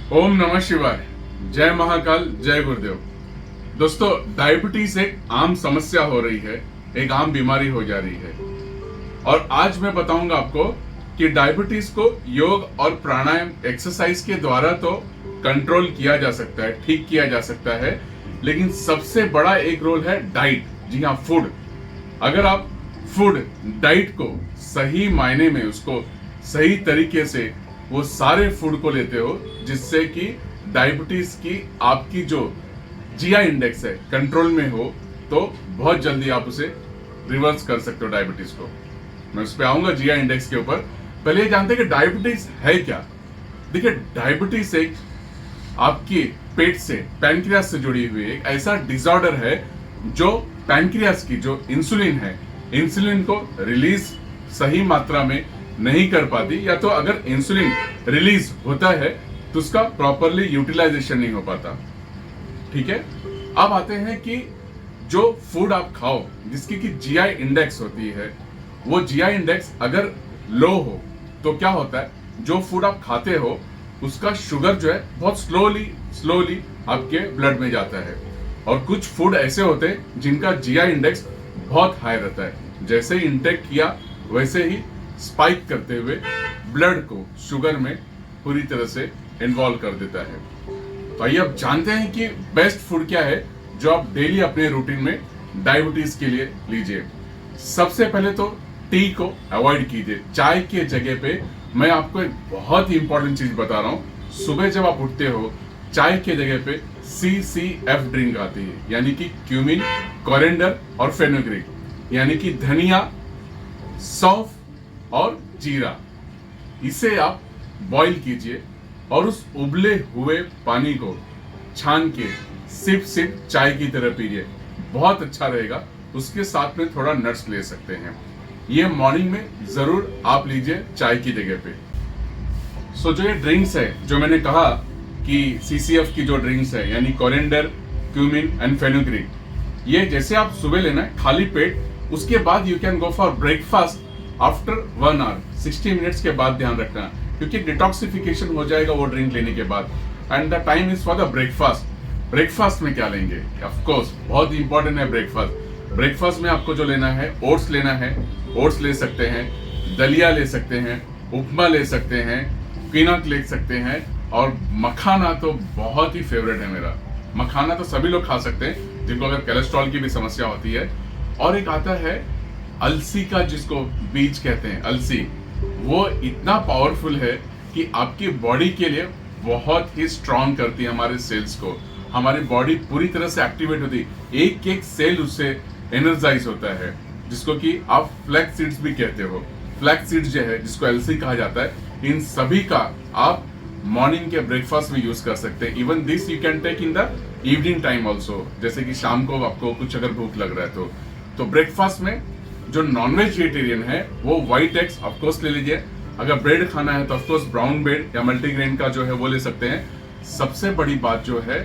ओम नमः शिवाय। जय महाकाल, जय गुरुदेव। दोस्तों, डायबिटीज एक आम समस्या हो रही है, एक आम बीमारी हो जा रही है। और आज मैं बताऊंगा आपको कि डायबिटीज को योग और प्राणायाम एक्सरसाइज के द्वारा तो कंट्रोल किया जा सकता है, ठीक किया जा सकता है, लेकिन सबसे बड़ा एक रोल है डाइट। जी हाँ, फूड। अगर आप फूड डाइट को सही मायने में, उसको सही तरीके से वो सारे फूड को लेते हो जिससे कि डायबिटीज की आपकी जो जीआई इंडेक्स है कंट्रोल में हो, तो बहुत जल्दी आप उसे रिवर्स कर सकते हो डायबिटीज को। मैं उस पर आऊंगा जीआई इंडेक्स के ऊपर। पहले ये जानते हैं कि डायबिटीज है क्या। देखिए, डायबिटीज एक आपकी पेट से, पैंक्रियास से जुड़ी हुई एक ऐसा डिसऑर्डर है जो पैंक्रियास की जो इंसुलिन है, इंसुलिन को रिलीज सही मात्रा में नहीं कर पाती, या तो अगर इंसुलिन रिलीज होता है तो उसका प्रॉपरली यूटिलाइजेशन नहीं हो पाता। ठीक है, अब आते हैं कि जो फूड आप खाओ जिसकी की जीआई इंडेक्स होती है, वो जीआई इंडेक्स अगर लो हो तो क्या होता है, जो फूड आप खाते हो उसका शुगर जो है बहुत स्लोली आपके ब्लड में जाता है। और कुछ फूड ऐसे होते हैं जिनका जीआई इंडेक्स बहुत हाई रहता है, जैसे ही इंटेक किया वैसे ही स्पाइक करते हुए ब्लड को शुगर में पूरी तरह से इन्वॉल्व कर देता है। तो आइए अब जानते हैं कि बेस्ट फूड क्या है जो आप डेली अपने रूटीन में डायबिटीज के लिए लीजिए। सबसे पहले तो टी को अवॉइड कीजिए। चाय के जगह पे मैं आपको एक बहुत ही इंपॉर्टेंट चीज बता रहा हूँ। सुबह जब आप उठते हो, चाय के जगह पे CCF ड्रिंक आती है, यानी कि क्यूमिन, कोरिएंडर और फेनुग्रीक, यानी कि धनिया, सौंफ और जीरा। इसे आप बॉईल कीजिए और उस उबले हुए पानी को छान के सिप चाय की तरह पीजिए, बहुत अच्छा रहेगा। उसके साथ में थोड़ा नट्स ले सकते हैं। ये मॉर्निंग में जरूर आप लीजिए चाय की जगह पे। सो जो ये ड्रिंक्स है, जो मैंने कहा कि CCF की जो ड्रिंक्स है, यानी कोरिएंडर, क्यूमिन एंड फेनुग्रीक, ये जैसे आप सुबह लेना है खाली पेट। उसके बाद you can go for breakfast after 1 hour, 60 minutes के बाद ध्यान रखना, क्योंकि डिटॉक्सिफिकेशन हो जाएगा वो ड्रिंक लेने के बाद। And the time is for the breakfast. Breakfast में क्या लेंगे? ऑफ कोर्स बहुत इंपॉर्टेंट है ब्रेकफास्ट। ब्रेकफास्ट में आपको जो लेना है, ओट्स लेना है, ओट्स ले सकते हैं, दलिया ले सकते हैं, उपमा ले सकते हैं, पीनट ले सकते हैं, और मखाना तो बहुत ही फेवरेट है मेरा। मखाना तो सभी लोग खा सकते हैं जिनको अगर कोलेस्ट्रॉल की भी समस्या होती है। और एक आता है अलसी का, जिसको बीज कहते हैं, अलसी। वो इतना पावरफुल है कि आपकी बॉडी के लिए बहुत ही स्ट्रांग करती है हमारे सेल्स को। हमारी बॉडी पूरी तरह से एक्टिवेट होती है, एक एक सेल उससे एनर्जाइज होता है, जिसको कि आप फ्लैक्स सीड्स भी कहते हो। फ्लैक्स सीड्स जो है, जिसको अलसी कहा जाता है, इन सभी का आप मॉर्निंग के ब्रेकफास्ट में यूज कर सकते हैं। Even this you can take in the evening time also, जैसे कि शाम को आपको कुछ अगर भूख लग रहा है तो ब्रेकफास्ट में जो नॉन वेजिटेरियन है वो व्हाइट एग्स ऑफकोर्स ले लीजिए। अगर ब्रेड खाना है तो ऑफकोर्स ब्राउन ब्रेड या मल्टीग्रेन का जो है वो ले सकते हैं। सबसे बड़ी बात जो है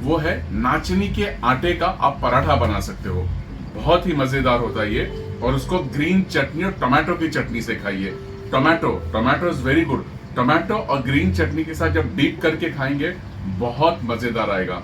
वो है नाचनी के आटे का आप पराठा बना सकते हो, बहुत ही मजेदार होता है ये। और उसको ग्रीन चटनी और टमाटो की चटनी से खाइए। Tomato is very good. Tomato और ग्रीन चटनी के साथ जब डीप करके खाएंगे बहुत मजेदार आएगा।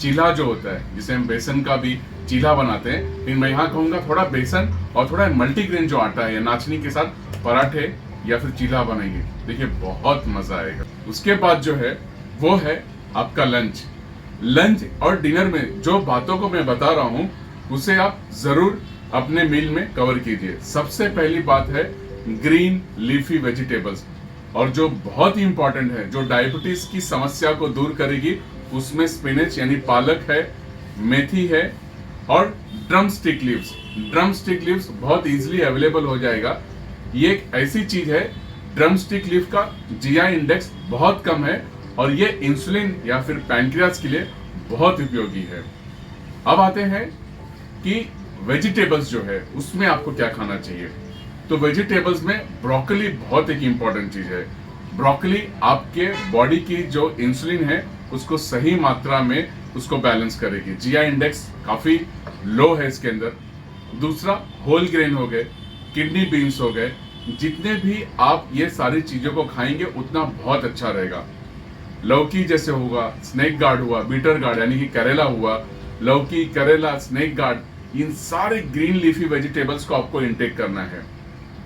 चीला जो होता है, जिसे हम बेसन का भी चीला बनाते हैं, लेकिन मैं यहाँ कहूंगा थोड़ा बेसन और थोड़ा मल्टीग्रेन जो आटा है या नाचनी के साथ पराठे या फिर चीला बनाएंगे, देखिए बहुत मजा आएगा। उसके बाद जो है वो है आपका लंच और डिनर में जो बातों को मैं बता रहा हूँ उसे आप जरूर अपने मील में कवर कीजिए। सबसे पहली बात है ग्रीन लीफी वेजिटेबल्स, और जो बहुत ही इंपॉर्टेंट है, जो डायबिटीज की समस्या को दूर करेगी, उसमें स्पिनच यानी पालक है, मेथी है और ड्रम स्टिक लीव्स बहुत इजीली अवेलेबल हो जाएगा। ये एक ऐसी चीज है, ड्रम स्टिक लीव का जीआई इंडेक्स बहुत कम है और ये इंसुलिन या फिर पैंक्रियास के लिए बहुत उपयोगी है। अब आते हैं कि वेजिटेबल्स जो है उसमें आपको क्या खाना चाहिए। तो वेजिटेबल्स में ब्रोकली बहुत एक इंपॉर्टेंट चीज है। ब्रोकली आपके बॉडी की जो इंसुलिन है उसको सही मात्रा में उसको बैलेंस करेगी। जीआई इंडेक्स काफी लो है इसके अंदर। दूसरा, होल ग्रेन हो गए, किडनी बीन्स हो गए, जितने भी आप ये सारी चीजों को खाएंगे उतना बहुत अच्छा रहेगा। लौकी जैसे हुआ, स्नेक गार्ड हुआ, बीटर गार्ड यानी कि करेला हुआ, लौकी, करेला, स्नेक गार्ड, इन सारे ग्रीन लीफी वेजिटेबल्स को आपको इंटेक करना है।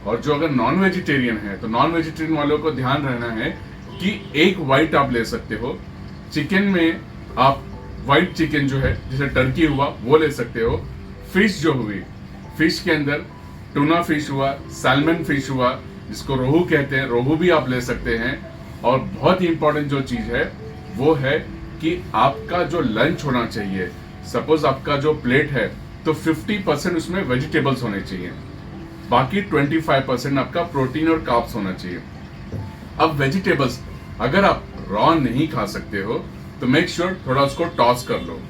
और जो अगर नॉन वेजिटेरियन है तो नॉन वेजिटेरियन वालों को ध्यान रहना है कि एक व्हाइट आप ले सकते हो। चिकन में आप व्हाइट चिकन जो है जैसे टर्की हुआ वो ले सकते हो। फिश जो हुई, फिश के अंदर टूना फिश हुआ, सैल्मन फिश हुआ जिसको रोहू कहते हैं, रोहू भी आप ले सकते हैं। और बहुत ही इंपॉर्टेंट जो चीज है वो है कि आपका जो लंच होना चाहिए, सपोज आपका जो प्लेट है तो 50% उसमें वेजिटेबल्स होने चाहिए, बाकी 25% आपका प्रोटीन और कार्ब्स होना चाहिए। अब वेजिटेबल्स अगर आप रॉ नहीं खा सकते हो तो मेक श्योर थोड़ा उसको टॉस कर लो।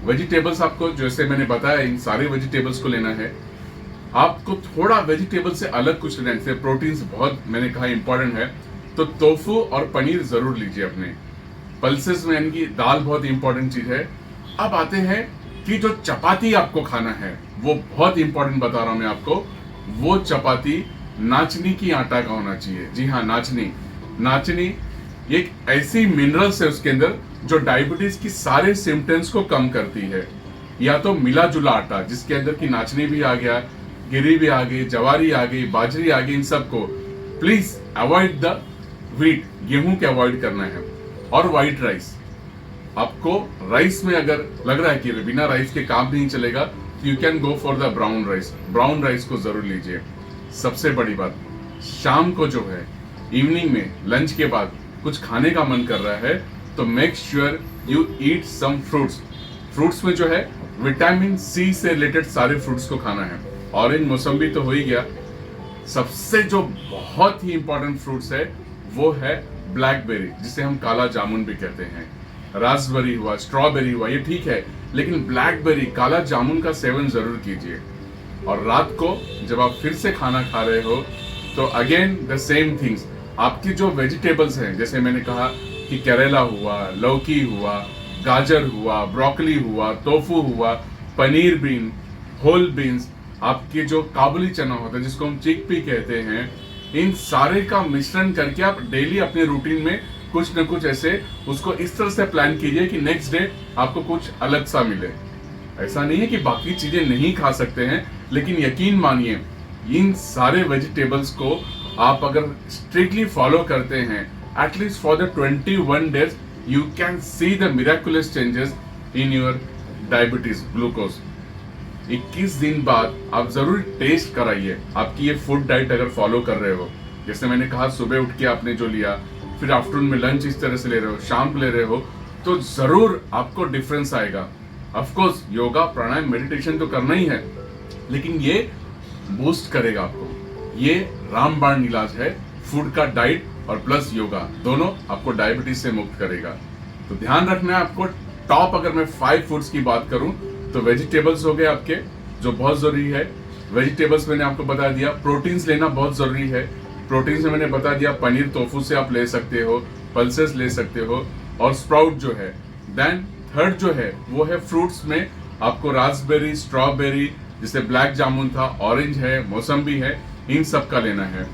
वेजिटेबल्स आपको जैसे मैंने बताया इन सारे वेजिटेबल्स को लेना है। आपको थोड़ा वेजिटेबल से अलग कुछ लेना है, प्रोटीन्स बहुत मैंने कहा इंपॉर्टेंट है, तो टोफू और पनीर जरूर लीजिए अपने पल्सेस में, यानी कि दाल बहुत इंपॉर्टेंट चीज है। अब आते हैं कि जो चपाती आपको खाना है वो बहुत इंपॉर्टेंट बता रहा हूं मैं आपको। वो चपाती नाचनी की आटा का होना चाहिए। जी हाँ, नाचनी एक ऐसी मिनरल्स है उसके अंदर जो डायबिटीज की सारे सिम्टम्स को कम करती है। या तो मिला जुला आटा जिसके अंदर की नाचनी भी आ गया, गिरी भी आ गई, जवारी आ गई, बाजरी आ गई, इन सबको प्लीज अवॉइड द व्हीट, गेहूं के अवॉइड करना है। और व्हाइट राइस, आपको राइस में अगर लग रहा है कि बिना राइस के काम नहीं चलेगा तो you can go for the brown rice. Brown rice को जरूर लीजिए। सबसे बड़ी बात, शाम को जो है इवनिंग में लंच के बाद कुछ खाने का मन कर रहा है तो make sure you eat some fruits. Fruits में जो है विटामिन सी से रिलेटेड सारे फ्रूट्स को खाना है। ऑरेंज, मौसम्बी तो हो ही गया। सबसे जो बहुत ही इंपॉर्टेंट फ्रूट्स है वो है ब्लैकबेरी, जिसे हम काला जामुन भी कहते हैं। रास्पबेरी हुआ, स्ट्रॉबेरी हुआ, ये ठीक है, लेकिन ब्लैकबेरी, काला जामुन का सेवन जरूर कीजिए। और रात को जब आप फिर से खाना खा रहे हो तो अगेन द सेम थिंग्स, आपकी जो वेजिटेबल्स हैं जैसे मैंने कहा कि करेला हुआ, लौकी हुआ, गाजर हुआ, ब्रोकली हुआ, टोफू हुआ, पनीर बीन, होल बीन्स, आपके जो काबुली चना होता है जिसको हम चिकपी कहते हैं, इन सारे का मिश्रण करके आप डेली अपने रूटीन में कुछ न कुछ ऐसे उसको इस तरह से प्लान कीजिए कि नेक्स्ट डे आपको कुछ अलग सा मिले। ऐसा नहीं है कि बाकी चीजें नहीं खा सकते हैं, लेकिन यकीन मानिए इन सारे वेजिटेबल्स को आप अगर स्ट्रिक्टली फॉलो करते हैं at least for the 21 days you can see the miraculous changes in your diabetes glucose. 21 दिन बाद आप जरूर टेस्ट कराइए आपकी ये फूड डाइट अगर फॉलो कर रहे हो। जैसे मैंने कहा सुबह उठ के आपने जो लिया, फिर आफ्टरनून में लंच इस तरह से ले रहे हो, शाम को ले रहे हो, तो जरूर आपको डिफरेंस आएगा। Of course yoga, pranayama, meditation तो करना ही है, लेकिन ये बूस्ट करेगा आपको। ये रामबाण इलाज है, फूड का डाइट और प्लस योगा दोनों आपको डायबिटीज से मुक्त करेगा। तो ध्यान रखना है आपको। टॉप अगर मैं 5 फूड्स की बात करूं तो वेजिटेबल्स हो गए आपके, जो बहुत जरूरी है। वेजिटेबल्स मैंने आपको बता दिया। प्रोटीन्स लेना बहुत जरूरी है। प्रोटीन्स में मैंने बता दिया, पनीर, टोफू से आप ले सकते हो, पल्सेस ले सकते हो, और स्प्राउट जो है। देन थर्ड जो है वो है फ्रूट्स में आपको रास्पबेरी, स्ट्रॉबेरी, जिसे ब्लैक जामुन था, ऑरेंज है, मौसम्बी है, इन सब का लेना है।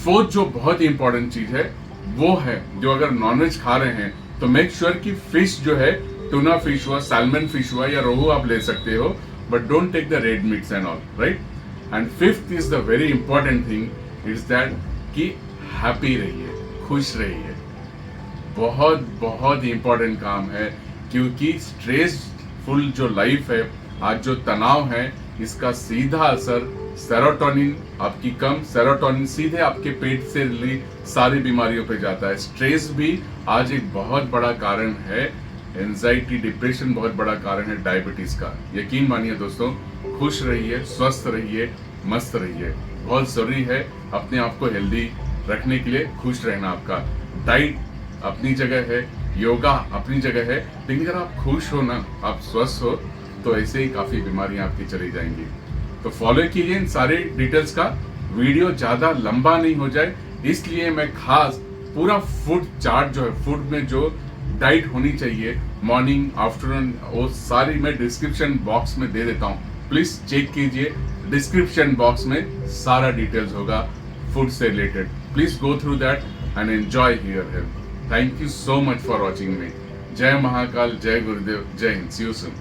फोर्थ जो बहुत ही इंपॉर्टेंट चीज है वो है, जो अगर नॉनवेज खा रहे हैं तो मेक श्योर कि फिश जो है, टूना फिश हुआ, सैल्मन फिश हुआ या रोहू आप ले सकते हो, but don't take the red meats and all, right. And fifth is the very important thing is that कि हैप्पी रहिए, खुश रहिए। बहुत बहुत इंपॉर्टेंट काम है, क्योंकि स्ट्रेसफुल जो लाइफ है, आज जो तनाव है, इसका सीधा असर सेरोटोनिन आपकी कम, सेरोटोनिन सीधे आपके पेट से रिलीज सारी बीमारियों पे जाता है। स्ट्रेस भी आज एक बहुत बड़ा कारण है, एंजाइटी, डिप्रेशन बहुत बड़ा कारण है डायबिटीज का। यकीन मानिए दोस्तों, खुश रहिए, स्वस्थ रहिए, मस्त रहिए। बहुत जरूरी है अपने आप को हेल्दी रखने के लिए खुश रहना। आपका डाइट अपनी जगह है, योगा अपनी जगह है, लेकिन अगर आप खुश हो ना, आप स्वस्थ हो, तो ऐसे ही काफी बीमारियां आपकी चली जाएंगी। तो फॉलो कीजिए इन सारे डिटेल्स का। वीडियो ज्यादा लंबा नहीं हो जाए, इसलिए मैं खास पूरा फूड चार्ट जो है, फूड में जो डाइट होनी चाहिए, मॉर्निंग, आफ्टरनून, वो सारी मैं डिस्क्रिप्शन बॉक्स में दे देता हूँ। प्लीज चेक कीजिए, डिस्क्रिप्शन बॉक्स में सारा डिटेल्स होगा फूड से related. Please go through that and enjoy here health. Thank you so much for watching मी। जय महाकाल, जय गुरुदेव, जय हिंद। सी यू सून।